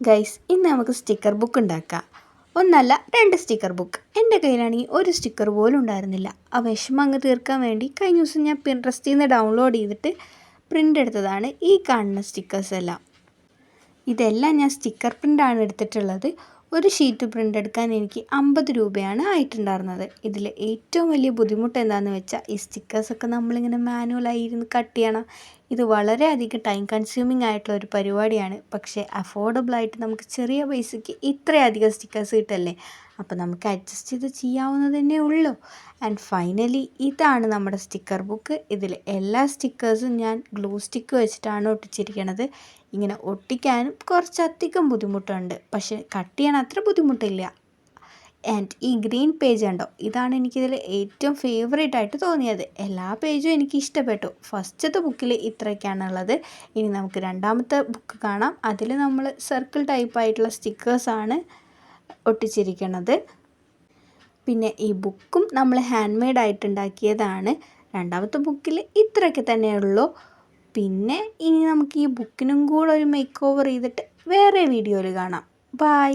Guys, ഇന്ന് നമുക്ക് sticker book ഉണ്ടാക്കാം. ഒന്നല്ല, 2 സ്റ്റിക്കർ ബുക്ക്. എൻ്റെ കയ്യിലാണെങ്കിൽ ഒരു സ്റ്റിക്കർ പോലും ഉണ്ടായിരുന്നില്ല. ആ വിഷമം അങ്ങ് തീർക്കാൻ വേണ്ടി കഴിഞ്ഞ ദിവസം ഞാൻ പിൻട്രസ്റ്റിൽ നിന്ന് ഡൗൺലോഡ് ചെയ്തിട്ട് പ്രിൻ്റ് എടുത്തതാണ് ഈ കാണുന്ന സ്റ്റിക്കേഴ്സ് എല്ലാം. ഇതെല്ലാം ഞാൻ സ്റ്റിക്കർ പ്രിൻ്റാണ് എടുത്തിട്ടുള്ളത്. ഒരു ഷീറ്റ് പ്രിൻ്റ് എടുക്കാൻ എനിക്ക് 50 രൂപയാണ് ആയിട്ടുണ്ടായിരുന്നത്. ഇതിൽ ഏറ്റവും വലിയ ബുദ്ധിമുട്ട് എന്താണെന്ന് വെച്ചാൽ ഈ സ്റ്റിക്കേഴ്സൊക്കെ നമ്മളിങ്ങനെ മാനുവലായി ഇരുന്ന് കട്ട് ചെയ്യണം. ഇത് വളരെയധികം ടൈം കൺസ്യൂമിങ് ആയിട്ടുള്ള ഒരു പരിപാടിയാണ്. പക്ഷേ അഫോർഡബിളായിട്ട് നമുക്ക് ചെറിയ പൈസയ്ക്ക് ഇത്രയധികം സ്റ്റിക്കേഴ്സ് കിട്ടല്ലേ, അപ്പോൾ നമുക്ക് അഡ്ജസ്റ്റ് ചെയ്ത് ചെയ്യാവുന്നത് തന്നെ ഉള്ളൂ. ആൻഡ് ഫൈനലി ഇതാണ് നമ്മുടെ സ്റ്റിക്കർ ബുക്ക്. ഇതിൽ എല്ലാ സ്റ്റിക്കേഴ്സും ഞാൻ ഗ്ലൂ സ്റ്റിക്ക് വെച്ചിട്ടാണ് ഒട്ടിച്ചിരിക്കുന്നത്. ഇങ്ങനെ ഒട്ടിക്കാനും കുറച്ചധികം ബുദ്ധിമുട്ടുണ്ട്, പക്ഷേ കട്ട് ചെയ്യാൻ അത്ര ബുദ്ധിമുട്ടില്ല. ആൻഡ് ഈ ഗ്രീൻ പേജ് ഉണ്ടോ, ഇതാണ് എനിക്കിതിൽ ഏറ്റവും ഫേവറേറ്റ് ആയിട്ട് തോന്നിയത്. എല്ലാ പേജും എനിക്ക് ഇഷ്ടപ്പെട്ടു. ഫസ്റ്റത്തെ ബുക്കിൽ ഇത്രയൊക്കെയാണുള്ളത്. ഇനി നമുക്ക് രണ്ടാമത്തെ ബുക്ക് കാണാം. അതിൽ നമ്മൾ സർക്കിൾ ടൈപ്പായിട്ടുള്ള സ്റ്റിക്കേഴ്സാണ് ഒട്ടിച്ചിരിക്കുന്നത്. പിന്നെ ഈ ബുക്കും നമ്മൾ ഹാൻഡ് മെയ്ഡ് ആയിട്ട് ഉണ്ടാക്കിയതാണ്. രണ്ടാമത്തെ ബുക്കിൽ ഇത്രയൊക്കെ തന്നെയുള്ളൂ. പിന്നെ ഇനി നമുക്ക് ഈ ബുക്കിനും കൂടെ ഒരു മേക്ക് ഓവർ ചെയ്തിട്ട് വേറെ വീഡിയോയിൽ കാണാം. ബൈ.